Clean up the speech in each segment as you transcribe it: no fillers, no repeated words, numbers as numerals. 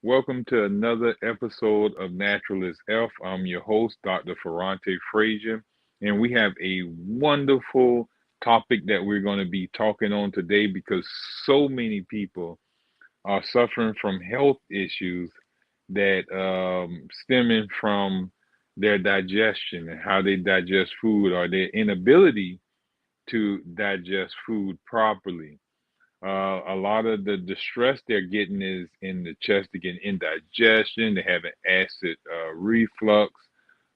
Welcome to another episode of Naturalist F. I'm your host, Dr. Ferrante Frazier, and we have a wonderful topic that we're going to be talking on today because so many people are suffering from health issues that stemming from their digestion and how they digest food or their inability to digest food properly. A lot of the distress they're getting is in the chest. They're getting indigestion. They have an acid reflux,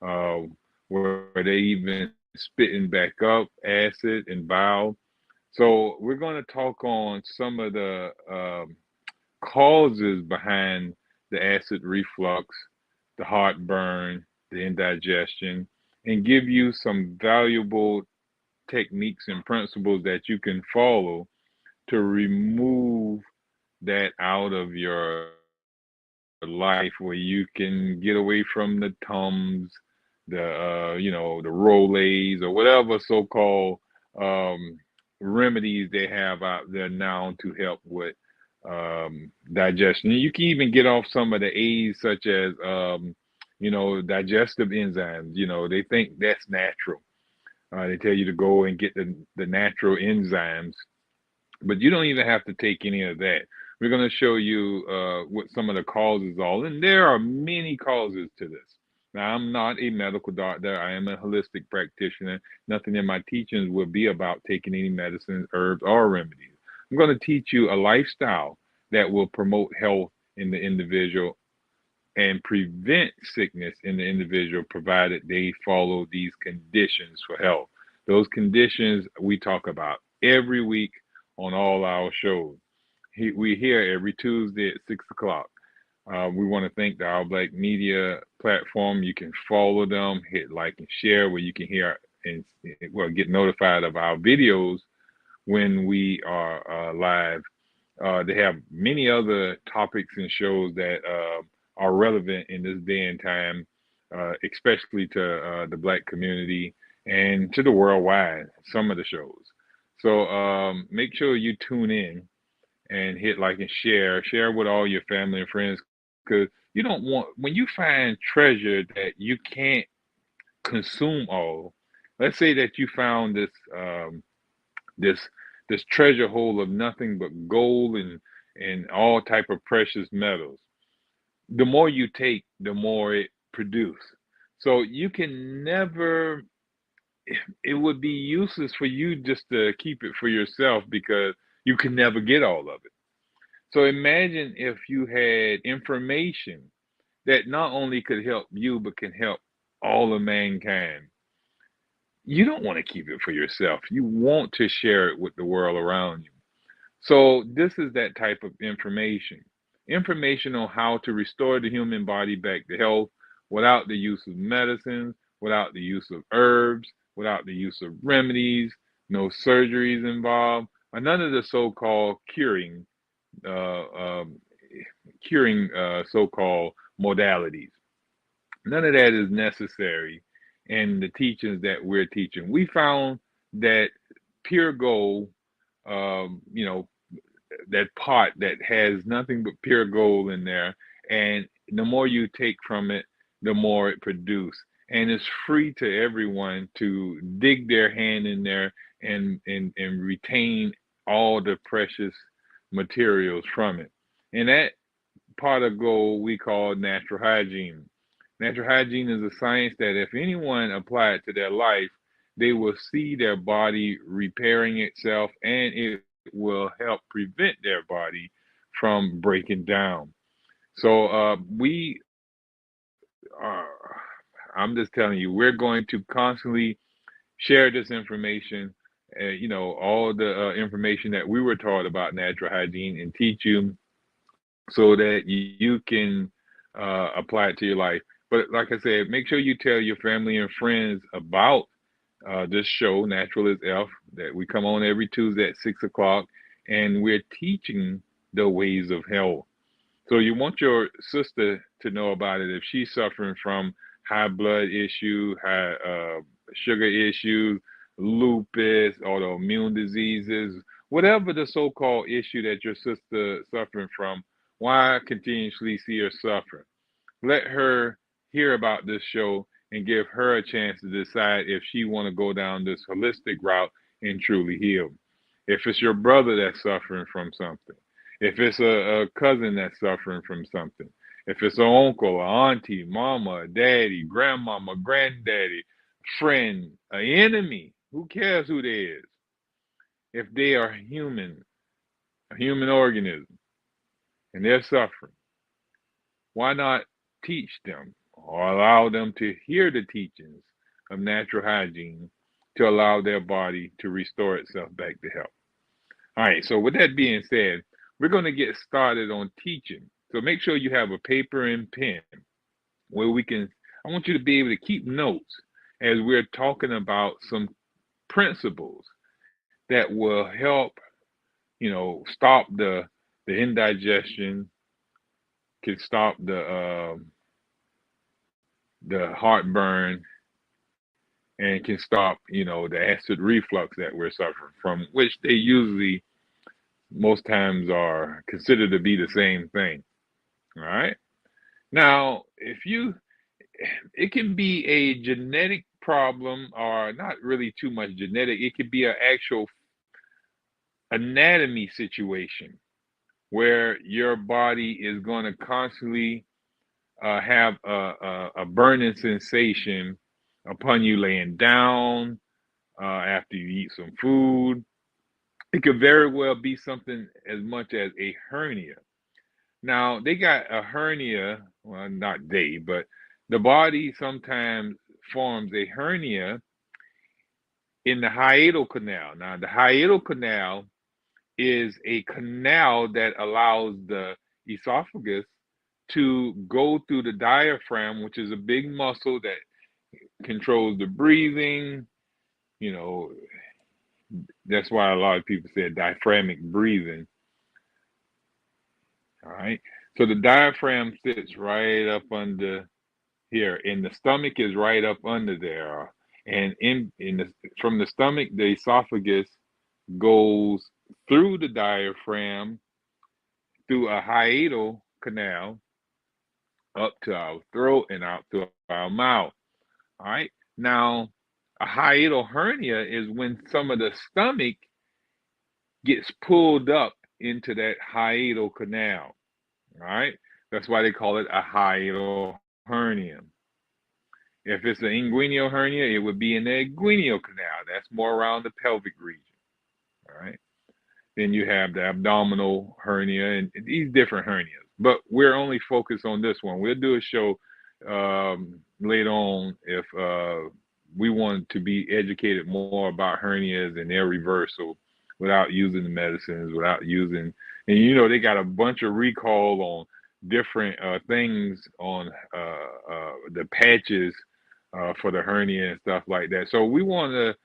uh, where they even spitting back up acid and bile. So we're going to talk on some of the causes behind the acid reflux, the heartburn, the indigestion, and give you some valuable techniques and principles that you can follow to remove that out of your life where you can get away from the Tums, the Rolaids or whatever so-called remedies they have out there now to help with digestion. You can even get off some of the aids such as digestive enzymes. They think that's natural. They tell you to go and get the natural enzymes, but you don't even have to take any of that. We're going to show you what some of the causes are, and there are many causes to this. Now, I'm not a medical doctor. I am a holistic practitioner. Nothing in my teachings will be about taking any medicines, herbs, or remedies. I'm going to teach you a lifestyle that will promote health in the individual and prevent sickness in the individual, provided they follow these conditions for health. Those conditions we talk about every week on all our shows. We here every Tuesday at 6 o'clock. We want to thank the Our Black Media platform. You can follow them, hit like and share, where you can hear and get notified of our videos when we are live. They have many other topics and shows that are relevant in this day and time, especially to the Black community and to the worldwide. Some of the shows. So make sure you tune in and hit like and share. Share with all your family and friends because you don't want when you find treasure that you can't consume all. Let's say that you found this this treasure hole of nothing but gold and all type of precious metals. The more you take, the more it produce. So you can never. It would be useless for you just to keep it for yourself because you can never get all of it. So imagine if you had information that not only could help you but can help all of mankind. You don't want to keep it for yourself. You want to share it with the world around you. So this is that type of information. Information on how to restore the human body back to health without the use of medicines, without the use of herbs, without the use of remedies, no surgeries involved, or none of the so-called uh, um, curing so-called modalities. None of that is necessary in the teachings that we're teaching. We found that pure gold, you know, that pot that has nothing but pure gold in there, and the more you take from it, the more it produces. And it's free to everyone to dig their hand in there and retain all the precious materials from it. And that pot of gold we call natural hygiene. Natural hygiene is a science that if anyone apply it to their life, they will see their body repairing itself and it will help prevent their body from breaking down. So I'm just telling you, we're going to constantly share this information, all the information that we were taught about natural hygiene and teach you so that you can apply it to your life. But like I said, make sure you tell your family and friends about this show, Natural is F, that we come on every Tuesday at 6 o'clock, and we're teaching the ways of health. So you want your sister to know about it if she's suffering from high blood issue, high sugar issues, lupus, autoimmune diseases, whatever the so-called issue that your sister suffering from. Why continuously see her suffer? Let her hear about this show and give her a chance to decide if she want to go down this holistic route and truly heal. If it's your brother that's suffering from something, if it's a cousin that's suffering from something, if it's an uncle, an auntie, mama, daddy, grandmama, granddaddy, friend, an enemy, who cares who they is? If they are human, a human organism, and they're suffering, why not teach them or allow them to hear the teachings of natural hygiene to allow their body to restore itself back to health? All right, so with that being said, we're going to get started on teaching. So make sure you have a paper and pen where I want you to be able to keep notes as we're talking about some principles that will help, stop the indigestion, can stop the heartburn, and can stop, the acid reflux that we're suffering from, which they usually most times are considered to be the same thing. All right. Now, it can be a genetic problem or not really too much genetic. It could be an actual anatomy situation where your body is going to constantly have a burning sensation upon you laying down after you eat some food. It could very well be something as much as a hernia. Now, they got a hernia, well, not they, but the body sometimes forms a hernia in the hiatal canal. Now, the hiatal canal is a canal that allows the esophagus to go through the diaphragm, which is a big muscle that controls the breathing. You know, that's why a lot of people say diaphragmic breathing. All right. So the diaphragm sits right up under here, and the stomach is right up under there. And from the stomach, the esophagus goes through the diaphragm, through a hiatal canal, up to our throat and out to our mouth. All right. Now, a hiatal hernia is when some of the stomach gets pulled up into that hiatal canal. All right. That's why they call it a hiatal hernia. If it's an inguinal hernia, it would be in the inguinal canal. That's more around the pelvic region. All right. Then you have the abdominal hernia and these different hernias. But we're only focused on this one. We'll do a show later on if we want to be educated more about hernias and their reversal without using the medicines, without using, and they got a bunch of recall on different things on the patches for the hernia and stuff like that. So we want to,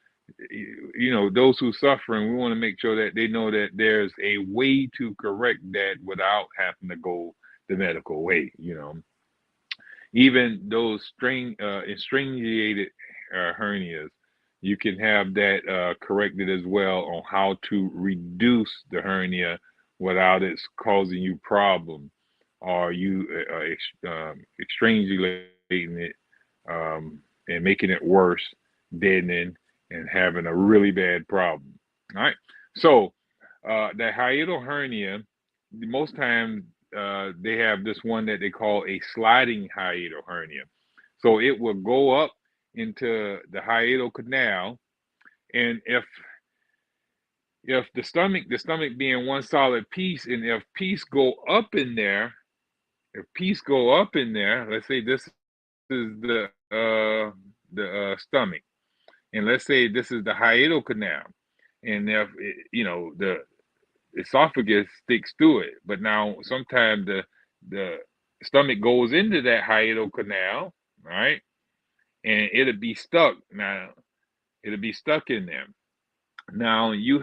those who suffering, we want to make sure that they know that there's a way to correct that without having to go the medical way. Even those extraniated hernias, you can have that corrected as well on how to reduce the hernia without it's causing you problem or you extrangulating it and making it worse, deadening, and having a really bad problem. All right. So the hiatal hernia, most times they have this one that they call a sliding hiatal hernia. So it will go up into the hiatal canal, and if the stomach being one solid piece, and if piece go up in there, let's say this is the stomach, and let's say this is the hiatal canal, and if the esophagus sticks to it, but now sometimes the stomach goes into that hiatal canal, right, and it'll be stuck. Now it'll be stuck in there. Now you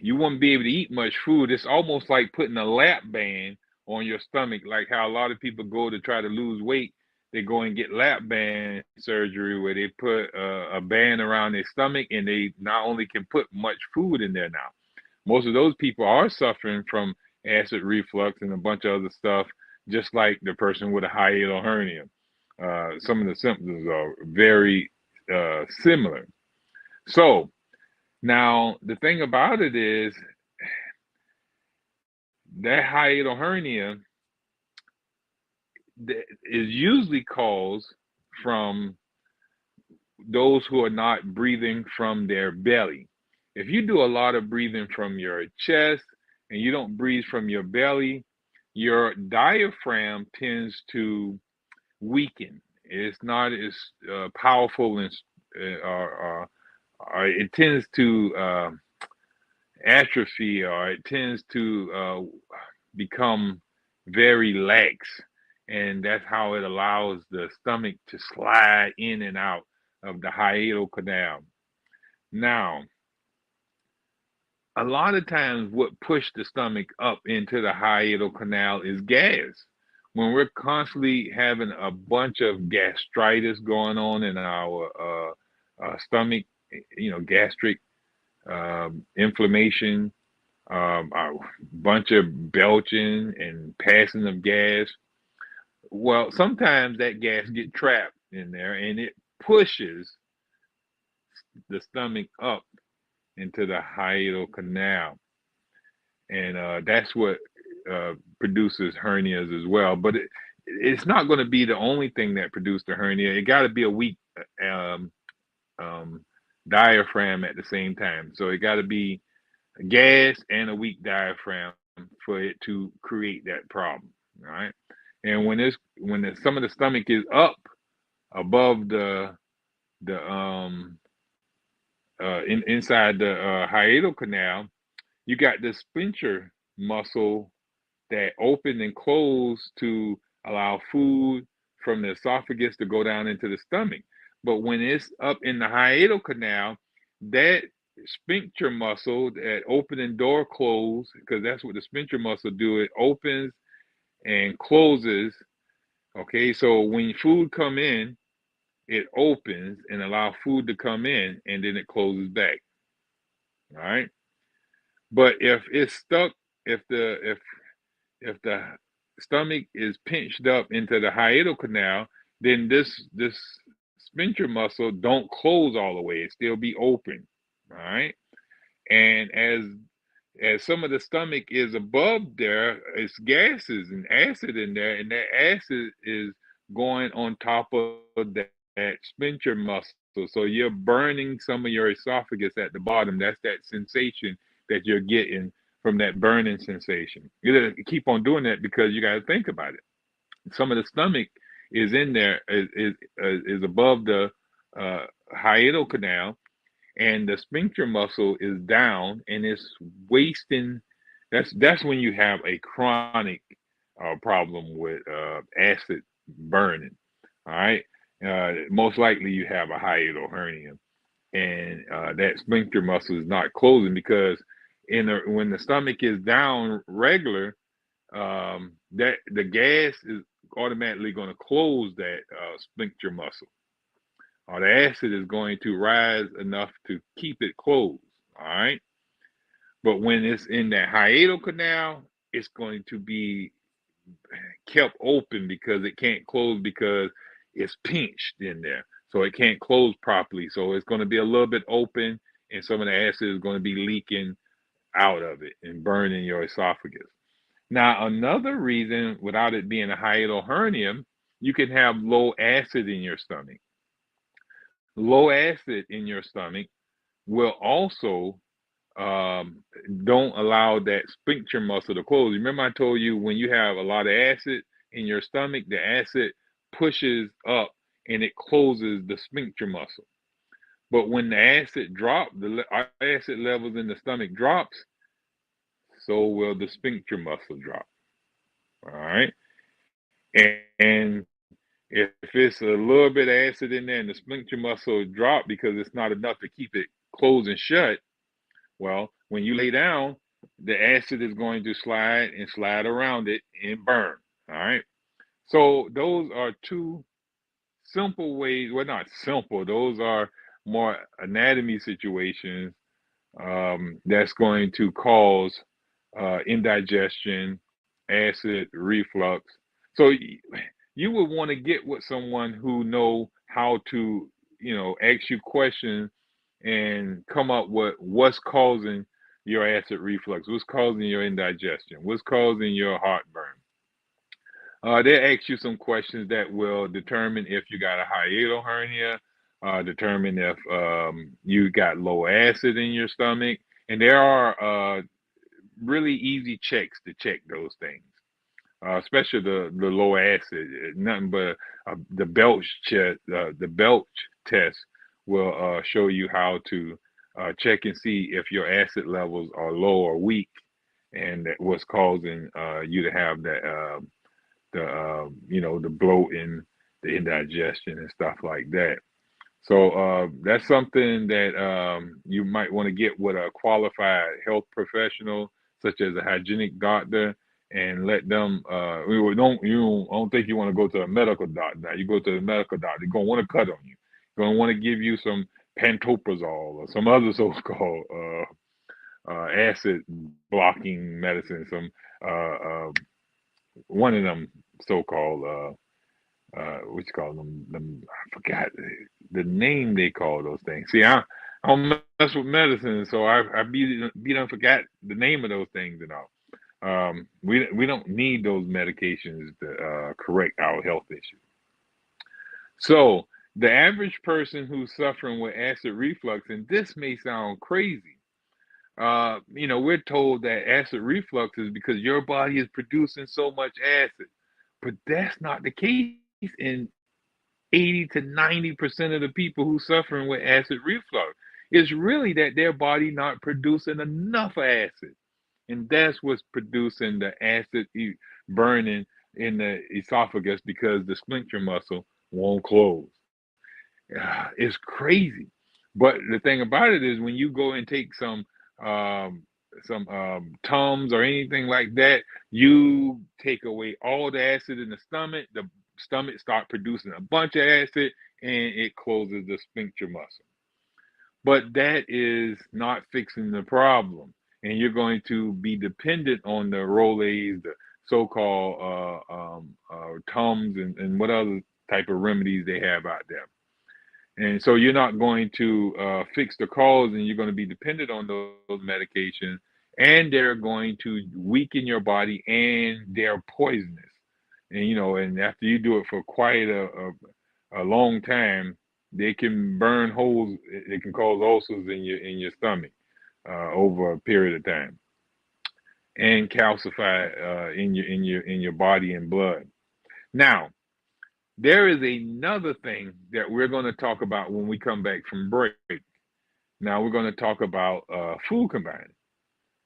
won't be able to eat much food. It's almost like putting a lap band on your stomach, like how a lot of people go to try to lose weight. They go and get lap band surgery where they put a band around their stomach, and they not only can put much food in there now, most of those people are suffering from acid reflux and a bunch of other stuff, just like the person with a hiatal hernia. Some of the symptoms are very similar. So now the thing about it is that hiatal hernia is usually caused from those who are not breathing from their belly. If you do a lot of breathing from your chest and you don't breathe from your belly, your diaphragm tends to weaken. It's not as powerful and it tends to atrophy, or it tends to become very lax. And that's how it allows the stomach to slide in and out of the hiatal canal. Now, a lot of times what push the stomach up into the hiatal canal is gas. When we're constantly having a bunch of gastritis going on in our stomach, gastric inflammation, a bunch of belching and passing of gas. Well, sometimes that gas get trapped in there and it pushes the stomach up into the hiatal canal, and that's what produces hernias as well. But it's not going to be the only thing that produces the hernia. It got to be a weak um, um, diaphragm at the same time. So it got to be gas and a weak diaphragm for it to create that problem. All right, and some of the stomach is up above the inside the hiatal canal, you got the sphincter muscle that open and close to allow food from the esophagus to go down into the stomach. But when it's up in the hiatal canal, that sphincter muscle, that open and door close, because that's what the sphincter muscle do, it opens and closes. Okay, so when food come in, it opens and allow food to come in, and then it closes back. All right. But if it's stuck, if the stomach is pinched up into the hiatal canal, then this sphincter muscle don't close all the way; it still be open. All right. And as some of the stomach is above there, it's gases and acid in there, and that acid is going on top of that sphincter muscle. So you're burning some of your esophagus at the bottom. That's that sensation that you're getting from that burning sensation. You gotta keep on doing that because you got to think about it. Some of the stomach is in there, is above the hiatal canal, and the sphincter muscle is down and it's wasting. That's when you have a chronic problem with acid burning. All right, most likely you have a hiatal hernia, and that sphincter muscle is not closing because when the stomach is down regular, that the gas is automatically going to close that sphincter muscle, or the acid is going to rise enough to keep it closed. All right. But when it's in that hiatal canal, it's going to be kept open because it can't close because it's pinched in there. So it can't close properly. So it's going to be a little bit open, and some of the acid is going to be leaking out of it and burning your esophagus. Now, another reason, without it being a hiatal hernia, you can have low acid in your stomach. Low acid in your stomach will also don't allow that sphincter muscle to close. Remember, I told you when you have a lot of acid in your stomach, the acid pushes up and it closes the sphincter muscle. But when the acid drop, the acid levels in the stomach drops, so will the sphincter muscle drop. All right, and if it's a little bit of acid in there and the sphincter muscle drop because it's not enough to keep it closed and shut, well, when you lay down, the acid is going to slide and slide around it and burn. All right. So those are two simple ways. Well, not simple. Those are more anatomy situations that's going to cause indigestion, acid reflux. So you would want to get with someone who know how to, ask you questions and come up with what's causing your acid reflux, what's causing your indigestion, what's causing your heartburn. They'll ask you some questions that will determine if you got a hiatal hernia, determine if you got low acid in your stomach, and there are really easy checks to check those things, especially the low acid. Nothing but the belch test will show you how to check and see if your acid levels are low or weak, and what's causing you to have that. The bloating, the indigestion, and stuff like that. So that's something that you might want to get with a qualified health professional, such as a hygienic doctor, and let them. I don't think you want to go to a medical doctor. Now, you go to the medical doctor, they're gonna want to cut on you. They're gonna want to give you some pantoprazole or some other so-called acid blocking medicine, some one of them so-called what you call them I forgot the name they call those things. See, I don't mess with medicine, so I be done forgot the name of those things and all. We don't need those medications to correct our health issues. So the average person who's suffering with acid reflux, and this may sound crazy, we're told that acid reflux is because your body is producing so much acid, but that's not the case in 80 to 90% of the people who suffering with acid reflux. It's really that their body not producing enough acid, and that's what's producing the acid burning in the esophagus because the sphincter muscle won't close. It's crazy. But the thing about it is when you go and take um, some Tums or anything like that, you take away all the acid in the stomach. The stomach start producing a bunch of acid, and it closes the sphincter muscle. But that is not fixing the problem, and you're going to be dependent on the Rolaids, the so-called Tums, and what other type of remedies they have out there. And so you're not going to fix the cause, and you're going to be dependent on those medications, and they're going to weaken your body, and they're poisonous. And after you do it for quite a long time, they can burn holes. It can cause ulcers in your stomach over a period of time, and calcify in your body and blood. Now, there is another thing that we're going to talk about when we come back from break. Now we're going to talk about food combining,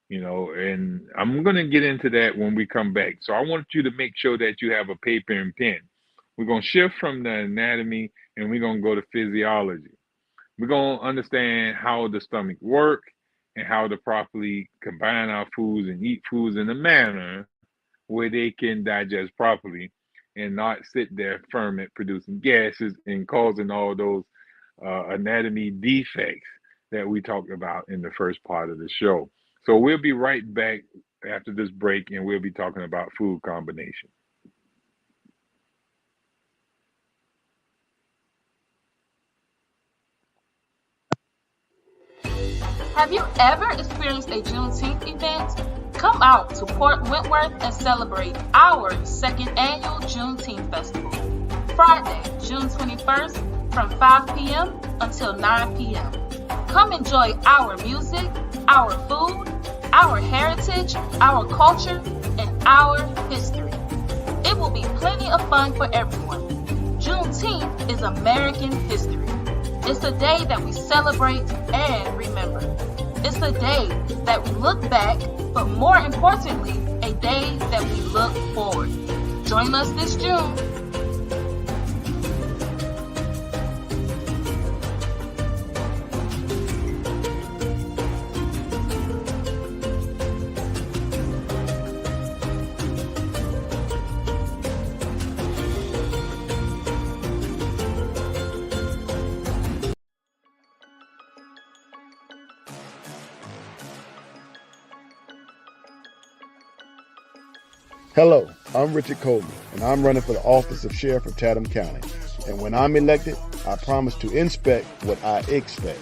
and I'm going to get into that when we come back. So I want you to make sure that you have a paper and pen. We're going to shift from the anatomy and we're going to go to physiology. We're going to understand how the stomach works and how to properly combine our foods and eat foods in a manner where they can digest properly and not sit there ferment producing gases and causing all those anatomy defects that we talked about in the first part of the show. So we'll be right back after this break, and we'll be talking about food combination. Have you ever experienced a Juneteenth event? Come out to Port Wentworth and celebrate our second annual Juneteenth Festival. Friday, June 21st from 5 p.m. until 9 p.m. Come enjoy our music, our food, our heritage, our culture, and our history. It will be plenty of fun for everyone. Juneteenth is American history. It's a day that we celebrate and remember. It's a day that we look back, but more importantly, a day that we look forward. Join us this June. Hello, I'm Richard Coleman, and I'm running for the office of Sheriff of Chatham County. And when I'm elected, I promise to inspect what I expect.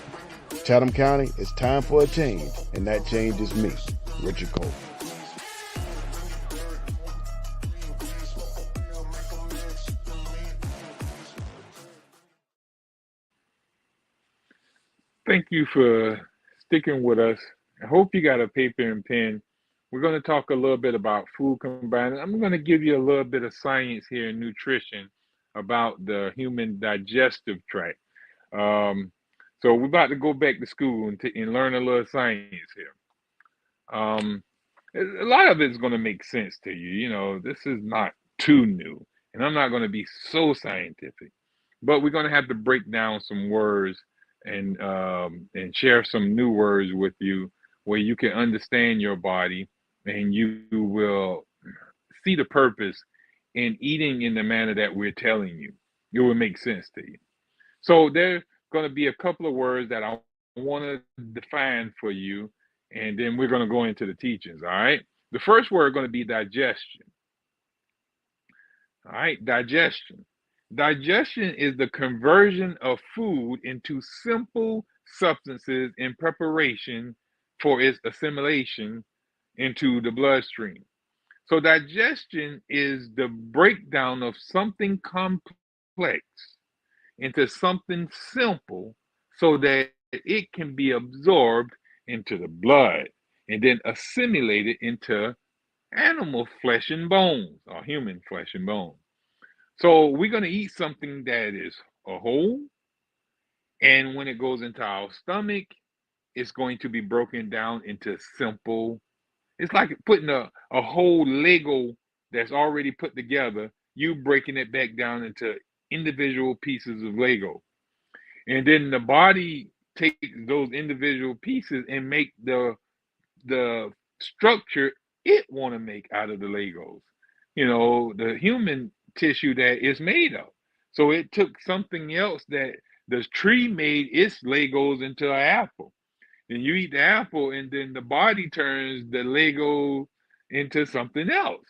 Chatham County, it's time for a change, and that change is me, Richard Coleman. Thank you for sticking with us. I hope you got a paper and pen. We're going to talk a little bit about food combining. I'm going to give you a little bit of science here in nutrition about the human digestive tract. Um, so we're about to go back to school and learn a little science here. Um, a lot of it's going to make sense to you. You know, this is not too new, and I'm not going to be so scientific, but we're going to have to break down some words and share some new words with you where you can understand your body and you will see the purpose in eating in the manner that we're telling you. It will make sense to you. So there's going to be a couple of words that I want to define for you, and then we're going to go into the teachings. All right. The first word going to be digestion. All right, digestion. Digestion is the conversion of food into simple substances in preparation for its assimilation into the bloodstream. So, digestion is the breakdown of something complex into something simple so that it can be absorbed into the blood and then assimilated into animal flesh and bones or human flesh and bones. So we're going to eat something that is a whole, and when it goes into our stomach, it's going to be broken down into simple. It's like putting a whole Lego that's already put together, you breaking it back down into individual pieces of Lego. And then the body takes those individual pieces and make the structure it want to make out of the Legos. You know, the human tissue that it's made of. So it took something else that the tree made its Legos into an apple. Then you eat the apple, and then the body turns the Lego into something else.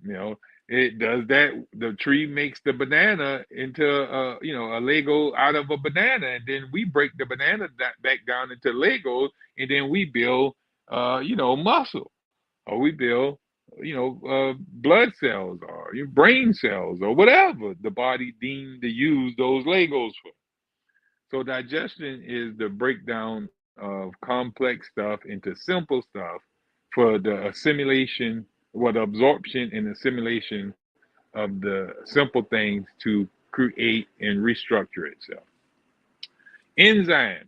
You know, it does that. The tree makes the banana into a Lego out of a banana, and then we break the banana back down into Legos, and then we build muscle, or we build blood cells or your brain cells or whatever the body deemed to use those Legos for. So digestion is the breakdown of complex stuff into simple stuff for the assimilation, what absorption and assimilation of the simple things to create and restructure itself. Enzyme.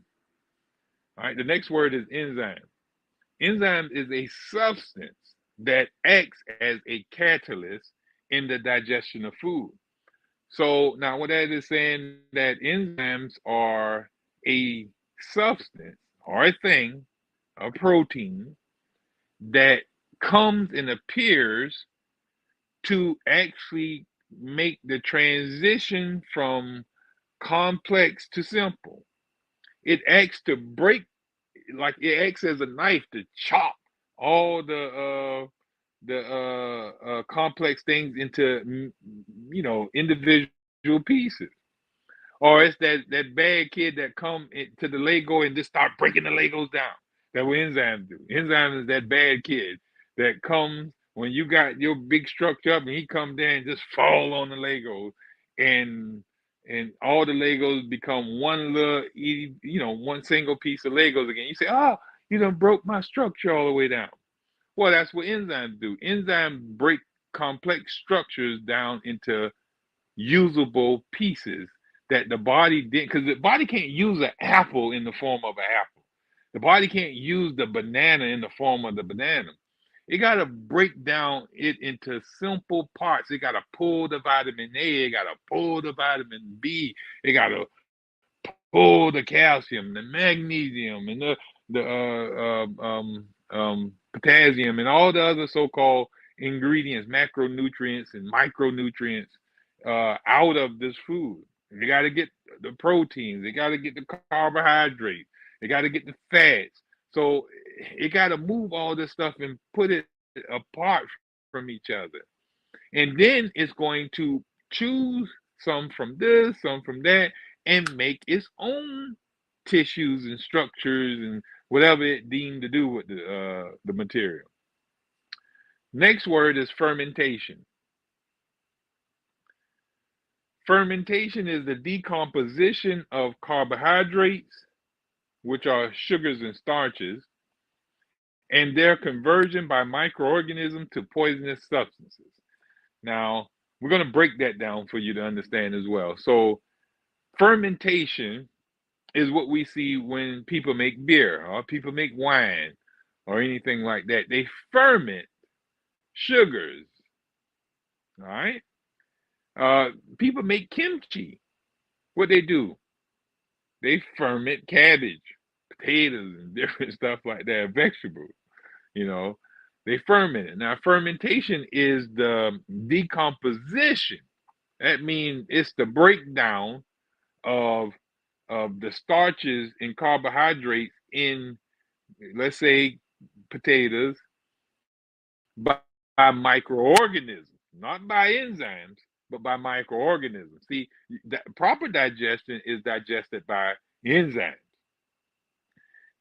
All right, the next word is enzyme. Enzyme is a substance that acts as a catalyst in the digestion of food. So now what that is saying that enzymes are a substance or a thing, a protein that comes and appears to actually make the transition from complex to simple. It acts to break, like it acts as a knife to chop all the complex things into individual pieces. Or it's that bad kid that come to the Lego and just start breaking the Legos down. That's what enzymes do. Enzymes is that bad kid that comes when you got your big structure up and he come there and just fall on the Legos and and all the Legos become one little one single piece of Legos again. You say, oh, you done broke my structure all the way down. Well, that's what enzymes do. Enzymes break complex structures down into usable pieces that the body did, because the body can't use an apple in the form of an apple. The body can't use the banana in the form of the banana. It got to break down it into simple parts. It got to pull the vitamin A. It got to pull the vitamin B. It got to pull the calcium, the magnesium, and the potassium, and all the other so-called ingredients, macronutrients and micronutrients out of this food. They got to get the proteins. They got to get the carbohydrates. They got to get the fats. So it got to move all this stuff and put it apart from each other. And then it's going to choose some from this, some from that, and make its own tissues and structures and whatever it deemed to do with the material. Next word is fermentation. Fermentation is the decomposition of carbohydrates, which are sugars and starches, and their conversion by microorganisms to poisonous substances. Now, we're going to break that down for you to understand as well. So, fermentation is what we see when people make beer or people make wine or anything like that. They ferment sugars, all right? People make kimchi. What they do, they ferment cabbage, potatoes, and different stuff like that, vegetables, you know. They ferment it. Now, fermentation is the decomposition. That means it's the breakdown of the starches and carbohydrates in, let's say, potatoes by microorganisms, not by enzymes, but by microorganisms. See, proper digestion is digested by enzymes.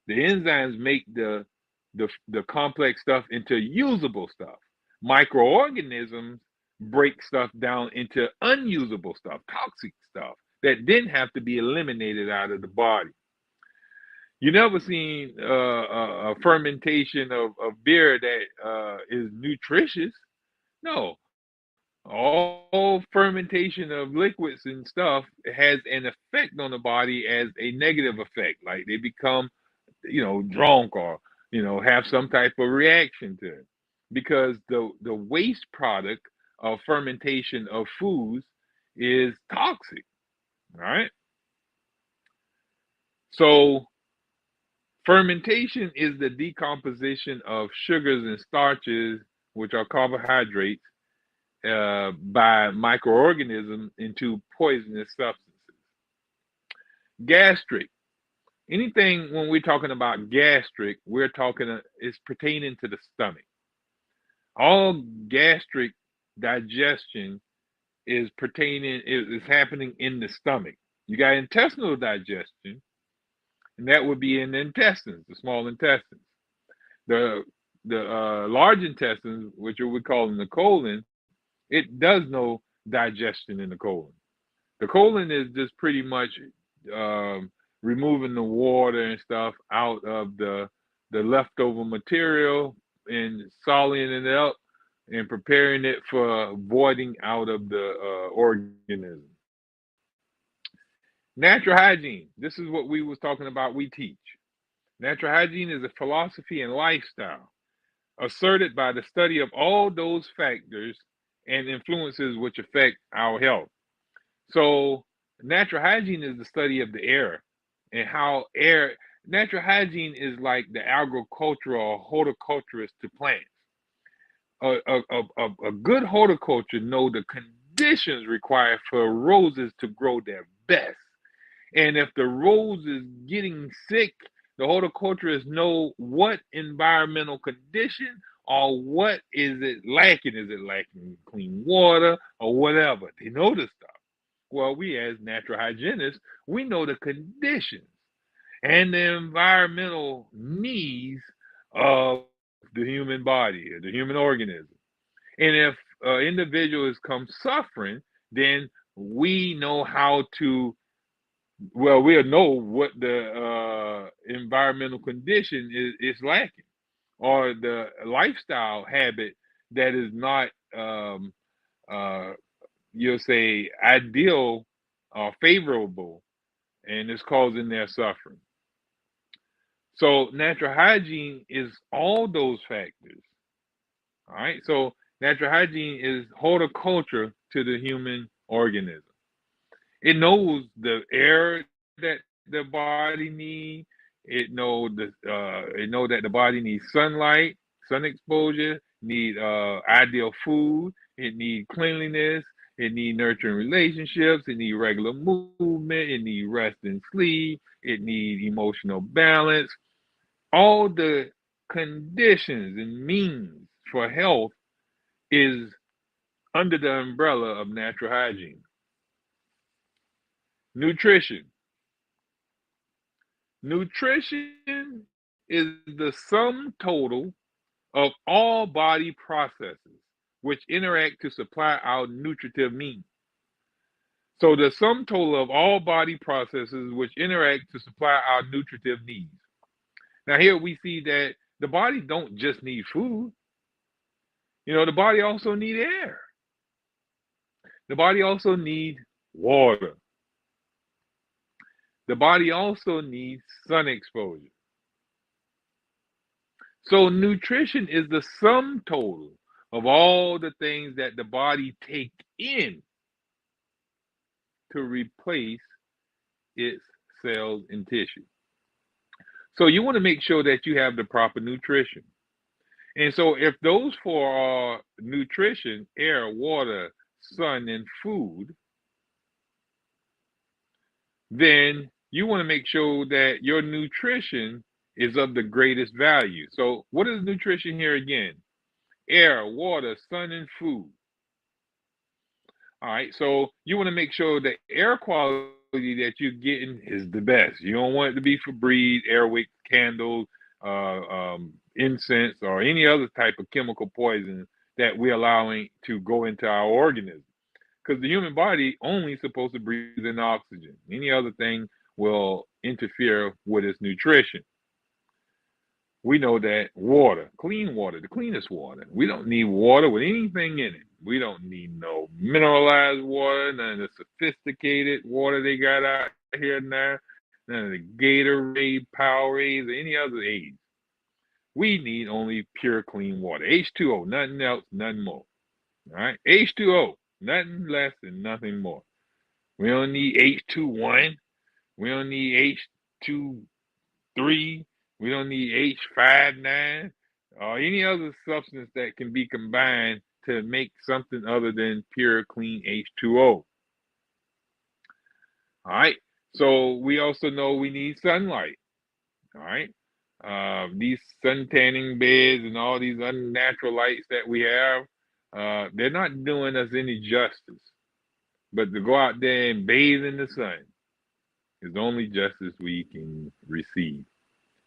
The enzymes make the complex stuff into usable stuff. Microorganisms break stuff down into unusable stuff, toxic stuff that then have to be eliminated out of the body. You never seen a fermentation of beer that is nutritious. No, all fermentation of liquids and stuff has an effect on the body as a negative effect, like they become, drunk or have some type of reaction to it, because the waste product of fermentation of foods is toxic, right? So fermentation is the decomposition of sugars and starches, which are carbohydrates, by microorganisms into poisonous substances. Gastric. Anything when we're talking about gastric, we're talking is pertaining to the stomach. All gastric digestion is happening in the stomach. You got intestinal digestion, and that would be in the intestines, the small intestines. The large intestines, which we call in the colon, it does no digestion in the colon. The colon is just pretty much removing the water and stuff out of the leftover material and soliding it up and preparing it for voiding out of the organism. Natural hygiene. This is what we was talking about. We teach. Natural hygiene is a philosophy and lifestyle asserted by the study of all those factors and influences which affect our health. So, natural hygiene is the study of the air and how air. Natural hygiene is like the agricultural or horticulturist to plants. A good horticulture know the conditions required for roses to grow their best. And if the rose is getting sick, the horticulturists know what environmental condition or what is it lacking. Is it lacking clean water or whatever? They know this stuff. Well, we as natural hygienists, we know the conditions and the environmental needs of the human body, the human organism. And if an individual is come suffering, then we know how to, well, we'll know what the environmental condition is lacking, or the lifestyle habit that is not, you'll say, ideal or favorable, and it's causing their suffering. So natural hygiene is all those factors. All right. So natural hygiene is horticulture to the human organism. It knows the air that the body needs. It know that the body needs sunlight, sun exposure, need ideal food. It need cleanliness. It need nurturing relationships. It need regular movement. It need rest and sleep. It need emotional balance. All the conditions and means for health is under the umbrella of natural hygiene. Nutrition. Nutrition is the sum total of all body processes which interact to supply our nutritive needs. So the sum total of all body processes which interact to supply our nutritive needs. Now here we see that the body don't just need food. The body also need air. The body also needs water. The body also needs sun exposure. So nutrition is the sum total of all the things that the body take in to replace its cells and tissue. So you want to make sure that you have the proper nutrition. And so if those four are nutrition, air, water, sun, and food, then you want to make sure that your nutrition is of the greatest value. So what is nutrition here again? Air, water, sun, and food. All right, so you want to make sure the air quality that you're getting is the best. You don't want it to be Febreze, airwick, candles, incense, or any other type of chemical poison that we're allowing to go into our organism. Because the human body only is supposed to breathe in oxygen. Any other thing will interfere with its nutrition. We know that water, clean water, the cleanest water. We don't need water with anything in it. We don't need no mineralized water, none of the sophisticated water they got out here now, none of the Gatorade, Powerades, or any other aids. We need only pure clean water. H2O, nothing else, nothing more. All right, H2O, nothing less and nothing more. We don't need H21. We don't need H23. We don't need H59 or any other substance that can be combined to make something other than pure, clean H2O. All right. So we also know we need sunlight. All right. These sun tanning beds and all these unnatural lights that we have, they're not doing us any justice. But to go out there and bathe in the sun is the only justice we can receive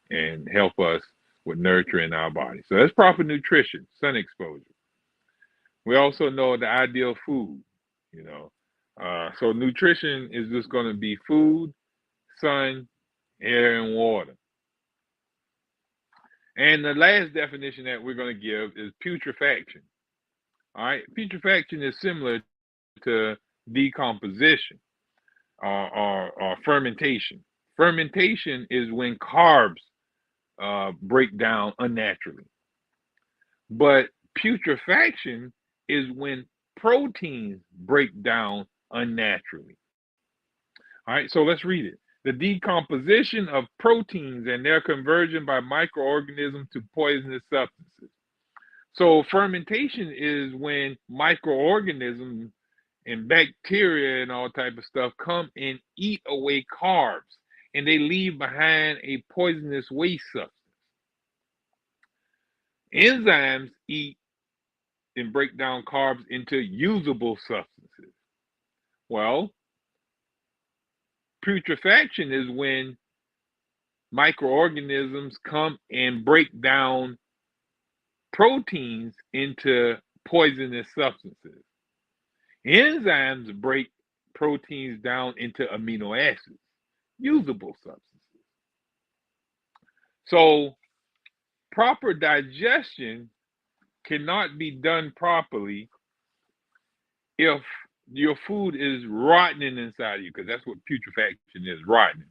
and help us with nurturing our body. So that's proper nutrition, sun exposure. We also know the ideal food, you know. So nutrition is just going to be food, sun, air, and water. And the last definition that we're going to give is putrefaction. All right, putrefaction is similar to decomposition or fermentation. Fermentation is when carbs break down unnaturally. But putrefaction is when proteins break down unnaturally. All right, so let's read it. The decomposition of proteins and their conversion by microorganisms to poisonous substances. So fermentation is when microorganisms and bacteria and all type of stuff come and eat away carbs, and they leave behind a poisonous waste substance. Enzymes eat and break down carbs into usable substances. Well, putrefaction is when microorganisms come and break down proteins into poisonous substances. Enzymes break proteins down into amino acids, usable substances. So, proper digestion cannot be done properly if your food is rotting inside of you, because that's what putrefaction is, rotting.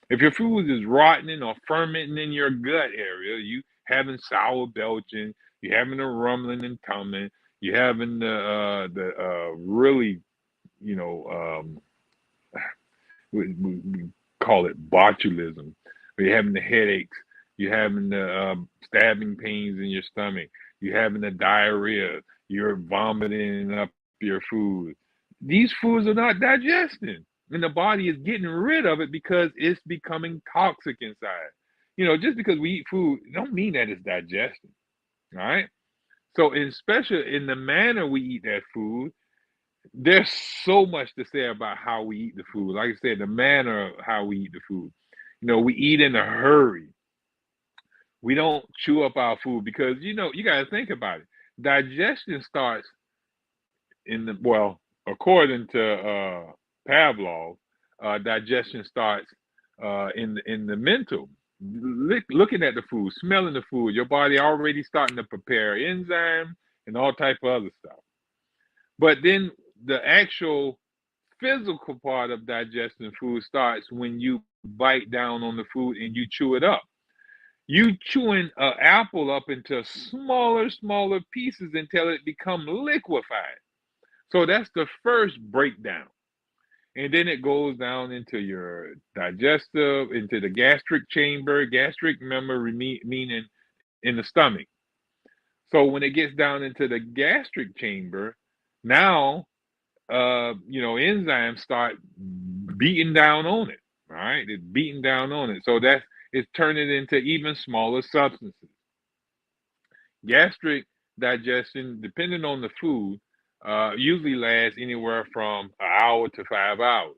If your food is rotting or fermenting in your gut area, you having sour belching, you having a rumbling and tumbling, you having the really, you know, we call it botulism. You're having the headaches, you're having the stabbing pains in your stomach, you're having the diarrhea, you're vomiting up your food. These foods are not digesting, and the body is getting rid of it because it's becoming toxic inside. Just because we eat food don't mean that it's digesting. All right. So, especially in the manner we eat that food, there's so much to say about how we eat the food. Like I said, the manner of how we eat the food. We eat in a hurry. We don't chew up our food because you got to think about it. Digestion starts according to Pavlov, digestion starts in the mental. Looking at the food, smelling the food, your body already starting to prepare enzyme and all type of other stuff. But then the actual physical part of digesting food starts when you bite down on the food and you chew it up. You chewing an apple up into smaller pieces until it become liquefied. So that's the first breakdown. And then it goes down into your digestive, into the gastric chamber, gastric memory, meaning in the stomach. So when it gets down into the gastric chamber, now enzymes start beating down on it. All right, it's beating down on it. So it's turning into even smaller substances. Gastric digestion, depending on the food, usually lasts anywhere from an hour to 5 hours.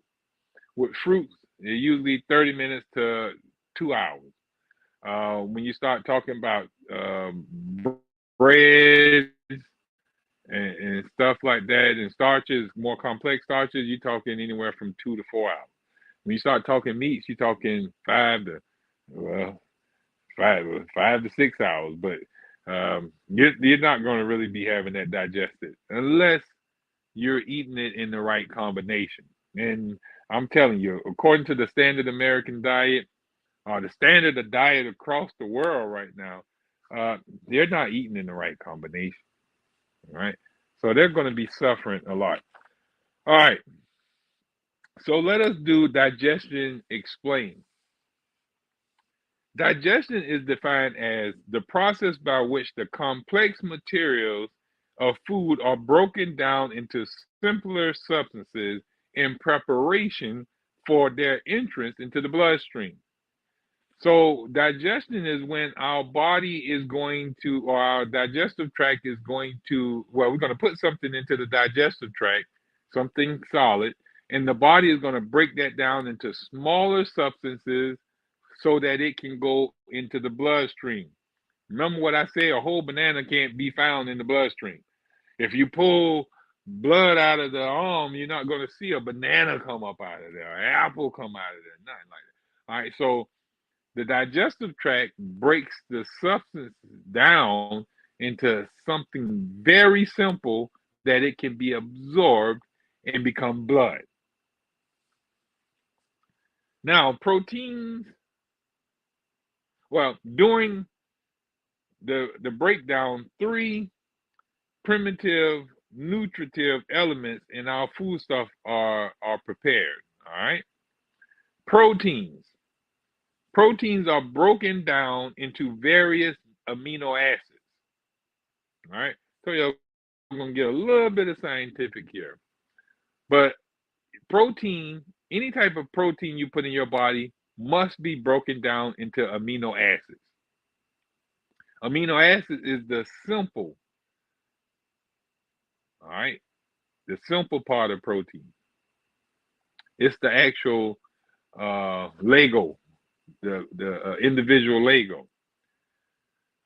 With fruits, it usually 30 minutes to 2 hours. When you start talking about breads and stuff like that, and starches, more complex starches, you're talking anywhere from 2 to 4 hours. When you start talking meats, you're talking well, five to 6 hours. But you're not going to really be having that digested unless you're eating it in the right combination. And I'm telling you, according to the standard American diet, or the standard of diet across the world right now, they're not eating in the right combination. Right? So they're going to be suffering a lot. All right. So let us do digestion explained. Digestion is defined as the process by which the complex materials of food are broken down into simpler substances in preparation for their entrance into the bloodstream. So, digestion is when our body is going to, or our digestive tract is going to, well, we're going to put something into the digestive tract, something solid, and the body is going to break that down into smaller substances so that it can go into the bloodstream. Remember what I say, a whole banana can't be found in the bloodstream. If you pull blood out of the arm, you're not going to see a banana come up out of there, an apple come out of there, nothing like that. All right, so the digestive tract breaks the substance down into something very simple that it can be absorbed and become blood. Now, proteins, well, during the breakdown, three primitive nutritive elements in our foodstuff are prepared. All right. Proteins. Proteins are broken down into various amino acids. All right. So you're going to get a little bit of scientific here. But protein, any type of protein you put in your body must be broken down into amino acids. Amino acids is the simple, all right, the simple part of protein. It's the actual Lego, the individual Lego.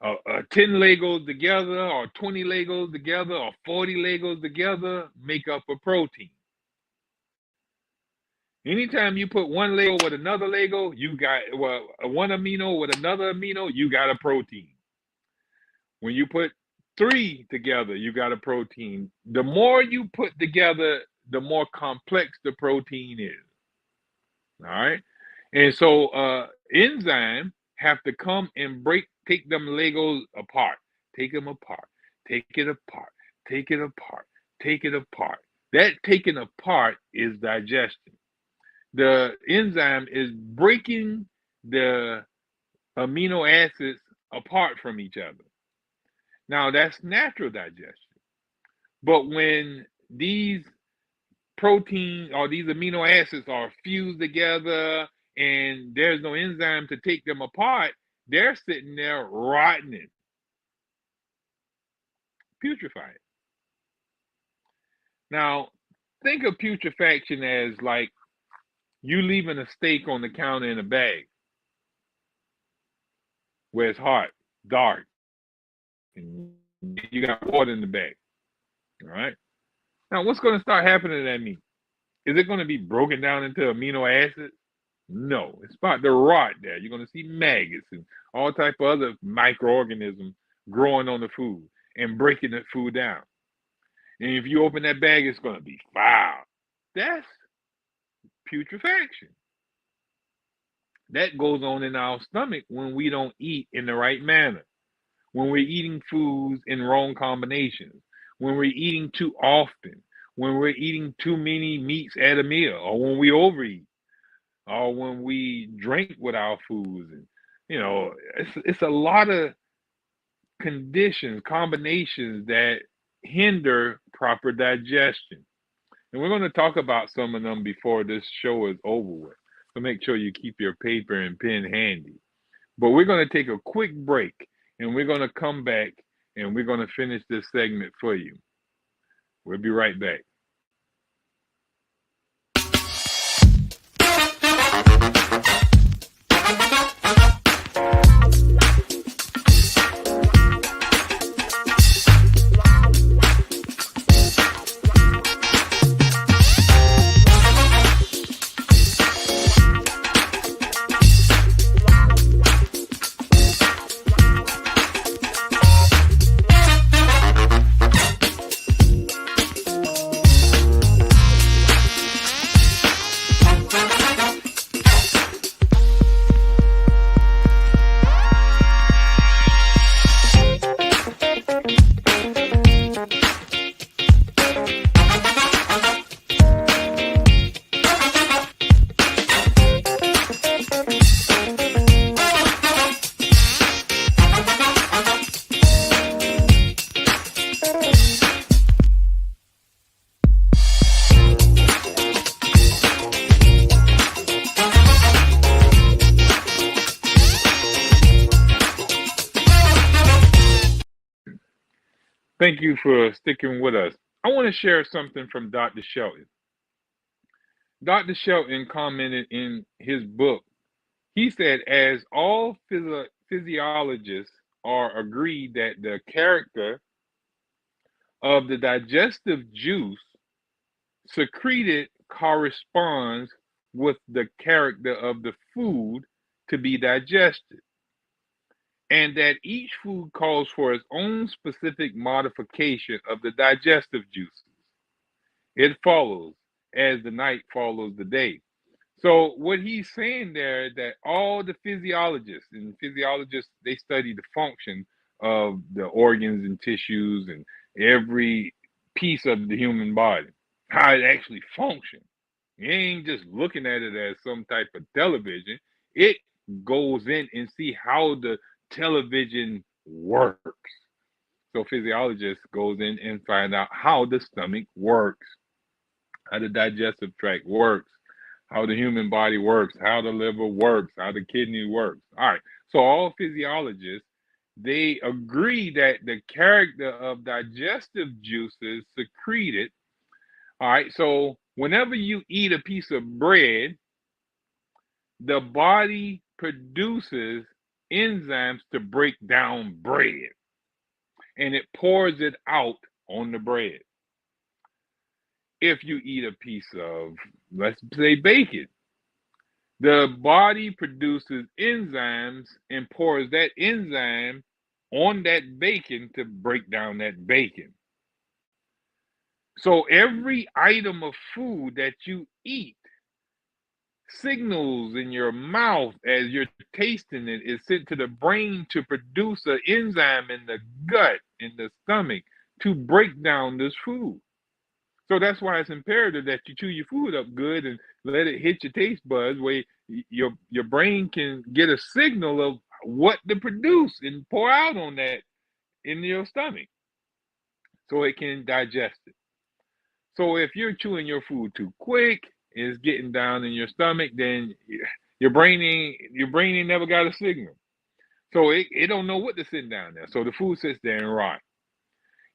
10 Legos together, or 20 Legos together, or 40 Legos together make up a protein. Anytime you put one Lego with another Lego, you got, well, one amino with another amino, you got a protein. When you put three together, you got a protein. The more you put together, the more complex the protein is. All right. And so enzymes have to come and take them Legos apart, take them apart, take it apart, take it apart, take it apart. That taking apart is digestion. The enzyme is breaking the amino acids apart from each other. Now, that's natural digestion. But when these protein or these amino acids are fused together and there's no enzyme to take them apart, they're sitting there rotting. putrefy it. Now, think of putrefaction as like you leaving a steak on the counter in a bag where it's hot, dark, and you got water in the bag. All right. Now, what's going to start happening to that meat? Is it going to be broken down into amino acids? No, it's about to rot there. You're going to see maggots and all type of other microorganisms growing on the food and breaking the food down. And if you open that bag, it's going to be foul. That's putrefaction. That goes on in our stomach when we don't eat in the right manner, when we're eating foods in wrong combinations, when we're eating too often, when we're eating too many meats at a meal, or when we overeat, or when we drink with our foods. And it's a lot of conditions, combinations that hinder proper digestion. And we're going to talk about some of them before this show is over with. So make sure you keep your paper and pen handy. But we're going to take a quick break and we're going to come back and we're going to finish this segment for you. We'll be right back. Thank you for sticking with us. I want to share something from Dr. Shelton. Dr. Shelton commented in his book, he said, as all physiologists are agreed that the character of the digestive juice secreted corresponds with the character of the food to be digested, and that each food calls for its own specific modification of the digestive juices. It follows as the night follows the day. So what he's saying there is that all the physiologists, and physiologists, they study the function of the organs and tissues and every piece of the human body, how it actually functions. You ain't just looking at it as some type of television. It goes in and see how the television works. So physiologist goes in and find out how the stomach works, how the digestive tract works, how the human body works, how the liver works, how the kidney works. All right. So all physiologists, they agree that the character of digestive juices secreted. All right. So whenever you eat a piece of bread, the body produces enzymes to break down bread and it pours it out on the bread. If you eat a piece of, let's say, bacon, the body produces enzymes and pours that enzyme on that bacon to break down that bacon. So every item of food that you eat, signals in your mouth as you're tasting it is sent to the brain to produce an enzyme in the gut, in the stomach, to break down this food. So that's why it's imperative that you chew your food up good and let it hit your taste buds where your brain can get a signal of what to produce and pour out on that in your stomach so it can digest it. So if you're chewing your food too quick, it's getting down in your stomach, then your brain ain't never got a signal. So it don't know what to sit down there. So the food sits there and rot.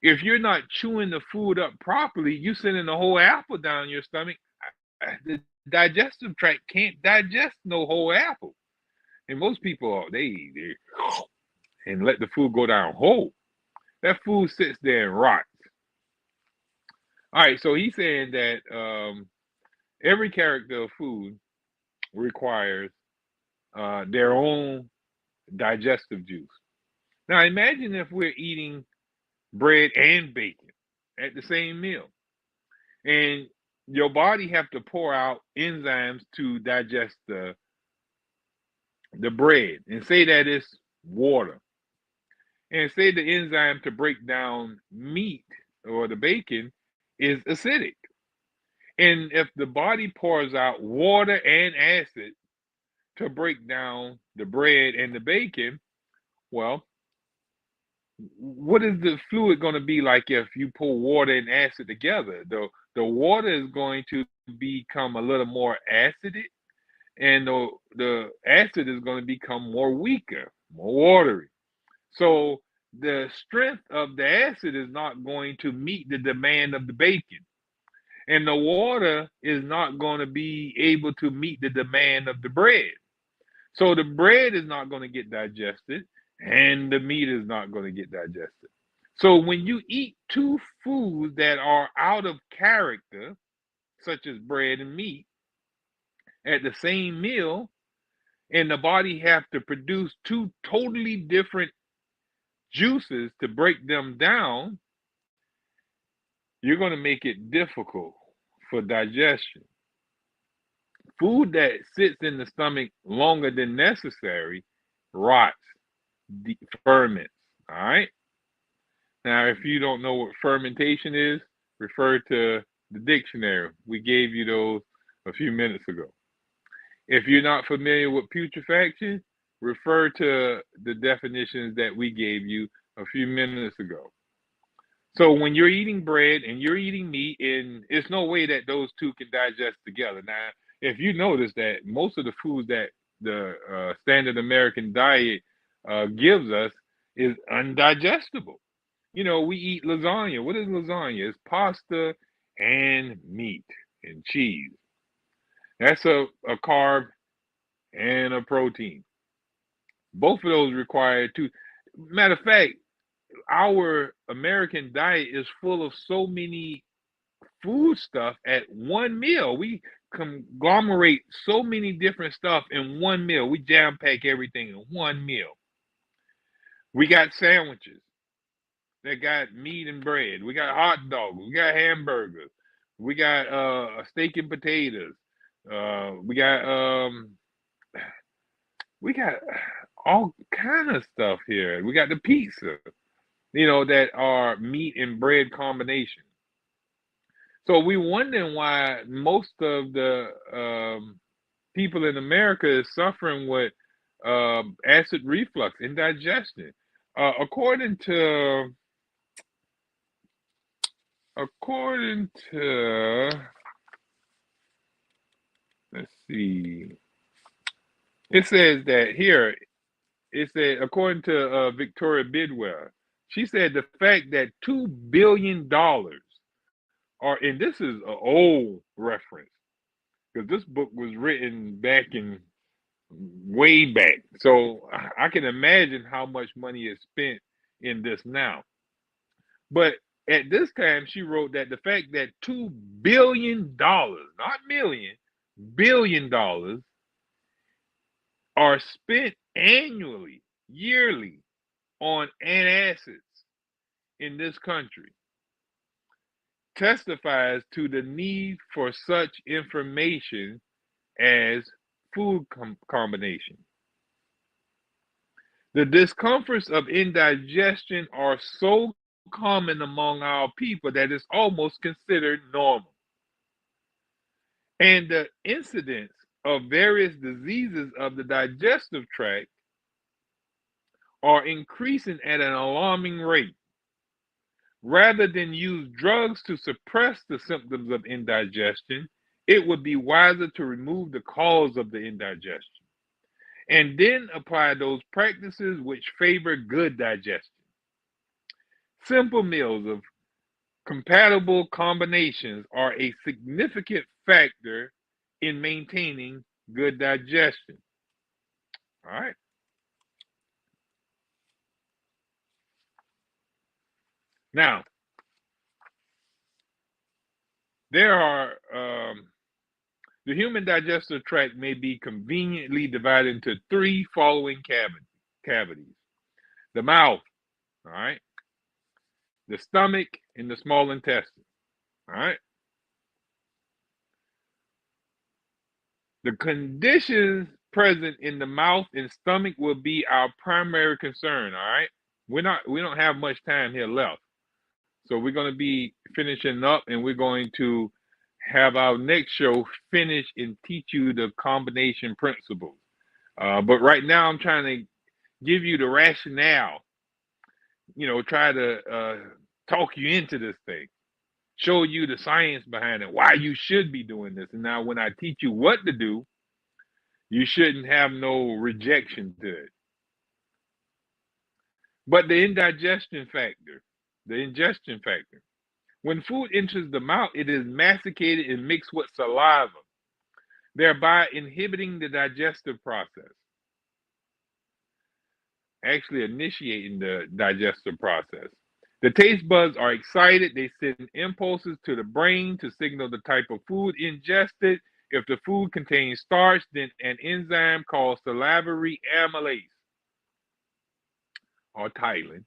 If you're not chewing the food up properly, you sending the whole apple down your stomach. The digestive tract can't digest no whole apple. And most people, they and let the food go down whole. That food sits there and rots. All right, so he's saying that every character of food requires their own digestive juice. Now, imagine if we're eating bread and bacon at the same meal, and your body have to pour out enzymes to digest the bread, and say that it's water, and say the enzyme to break down meat or the bacon is acidic. And if the body pours out water and acid to break down the bread and the bacon, well, what is the fluid going to be like if you pour water and acid together? The water is going to become a little more acidic, and the acid is going to become more weaker, more watery. So the strength of the acid is not going to meet the demand of the bacon, and the water is not going to be able to meet the demand of the bread. So the bread is not going to get digested, and the meat is not going to get digested. So when you eat two foods that are out of character, such as bread and meat, at the same meal, and the body have to produce two totally different juices to break them down, you're going to make it difficult for digestion. Food that sits in the stomach longer than necessary rots, ferments. All right. Now, if you don't know what fermentation is, refer to the dictionary. We gave you those a few minutes ago. If you're not familiar with putrefaction, refer to the definitions that we gave you a few minutes ago. So when you're eating bread and you're eating meat, and it's no way that those two can digest together. Now, if you notice that most of the foods that the standard American diet gives us is undigestible. You know, we eat lasagna. What is lasagna? It's pasta and meat and cheese. That's a carb and a protein. Both of those require two. Matter of fact, our American diet is full of so many food stuff at one meal. We conglomerate so many different stuff in one meal. We jam pack everything in one meal. We got sandwiches that got meat and bread. We got hot dogs. We got hamburgers. We got steak and potatoes. We got we got all kind of stuff here. We got the pizza, that are meat and bread combination. So we wondering why most of the people in America is suffering with acid reflux, indigestion. According to let's see, it says that here. It said, according to Victoria Bidwell, she said the fact that $2 billion are, and this is an old reference because this book was written back in way back. So I can imagine how much money is spent in this now. But at this time, she wrote that the fact that $2 billion, not million, $1 billion are spent annually, yearly on antacids in this country testifies to the need for such information as food combination. The discomforts of indigestion are so common among our people that it's almost considered normal. And the incidence of various diseases of the digestive tract are increasing at an alarming rate. Rather than use drugs to suppress the symptoms of indigestion, it would be wiser to remove the cause of the indigestion and then apply those practices which favor good digestion. Simple meals of compatible combinations are a significant factor in maintaining good digestion. All right. Now, there are the human digestive tract may be conveniently divided into three following cavities: the mouth, all right, the stomach, and the small intestine. All right. The conditions present in the mouth and stomach will be our primary concern. All right. We don't have much time here left. So we're going to be finishing up, and we're going to have our next show finish and teach you the combination principles. But right now, I'm trying to give you the rationale, try to talk you into this thing, show you the science behind it, why you should be doing this. And now, when I teach you what to do, you shouldn't have no rejection to it. But the ingestion factor. When food enters the mouth, it is masticated and mixed with saliva, thereby inhibiting the digestive process, actually initiating the digestive process. The taste buds are excited. They send impulses to the brain to signal the type of food ingested. If the food contains starch, then an enzyme called salivary amylase, or ptyalin,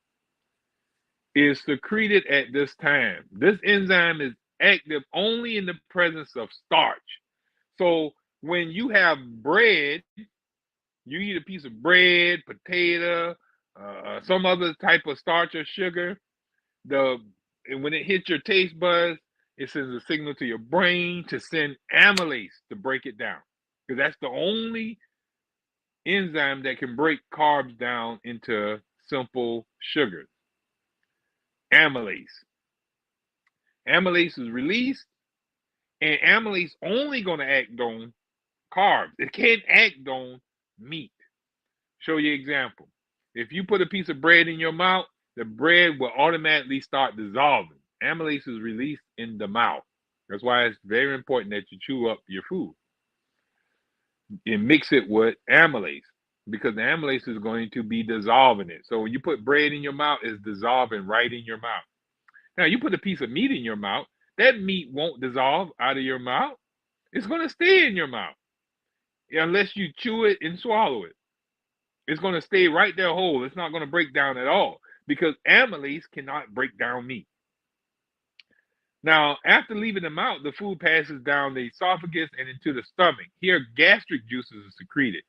is secreted at this time. This enzyme is active only in the presence of starch. So when you have bread, you eat a piece of bread, potato, some other type of starch or sugar, and when it hits your taste buds, it sends a signal to your brain to send amylase to break it down. Because that's the only enzyme that can break carbs down into simple sugars. Amylase. Amylase is released, and amylase only going to act on carbs. It can't act on meat. Show you an example. If you put a piece of bread in your mouth, the bread will automatically start dissolving. Amylase is released in the mouth. That's why it's very important that you chew up your food and mix it with amylase, because the amylase is going to be dissolving it. So when you put bread in your mouth, it's dissolving right in your mouth. Now, you put a piece of meat in your mouth, that meat won't dissolve out of your mouth. It's going to stay in your mouth unless you chew it and swallow it. It's going to stay right there whole. It's not going to break down at all, because amylase cannot break down meat. Now, after leaving the mouth, the food passes down the esophagus and into the stomach. Here, gastric juices are secreted.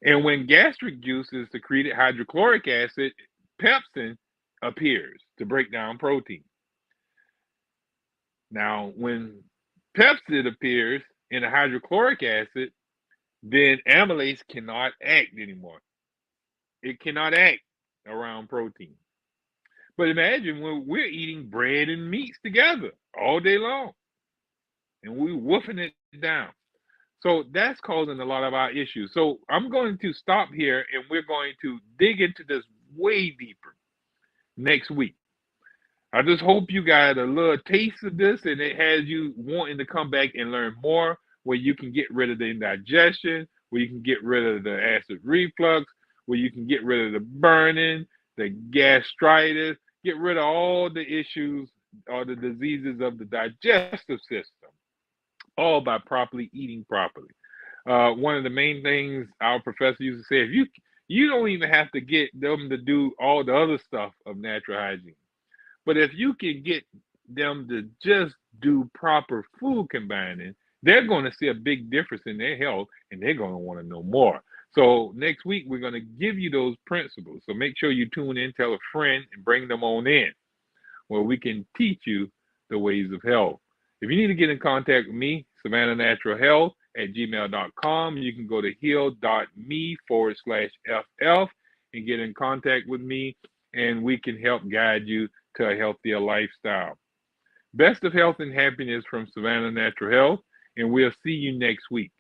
And when gastric juice is secreted, hydrochloric acid, pepsin, appears to break down protein. Now, when pepsin appears in the hydrochloric acid, then amylase cannot act anymore. It cannot act around protein. But imagine when we're eating bread and meats together all day long, and we're woofing it down. So that's causing a lot of our issues. So I'm going to stop here, and we're going to dig into this way deeper next week. I just hope you got a little taste of this, and it has you wanting to come back and learn more, where you can get rid of the indigestion, where you can get rid of the acid reflux, where you can get rid of the burning, the gastritis, get rid of all the issues or the diseases of the digestive system, all by properly eating properly. One of the main things our professor used to say, if you don't even have to get them to do all the other stuff of natural hygiene. But if you can get them to just do proper food combining, they're going to see a big difference in their health, and they're going to want to know more. So next week, we're going to give you those principles. So make sure you tune in, tell a friend, and bring them on in, where we can teach you the ways of health. If you need to get in contact with me, Savannah Natural Health at gmail.com. You can go to heal.me/FF and get in contact with me, and we can help guide you to a healthier lifestyle. Best of health and happiness from Savannah Natural Health, and we'll see you next week.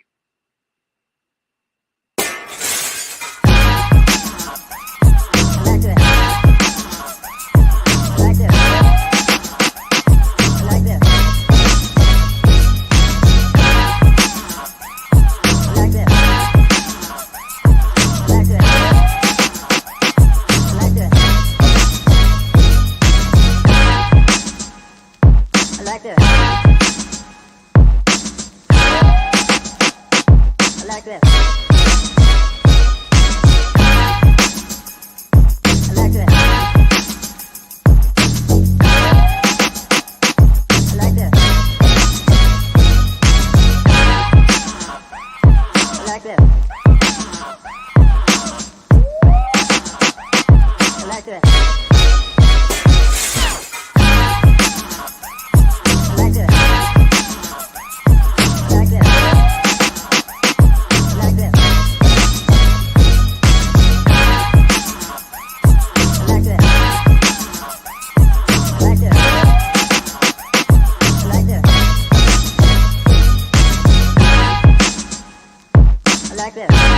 like this. I like this. I like this. I like this. I like this. I like this. I like this. I like this. I like this. I like this. I like this. I like this.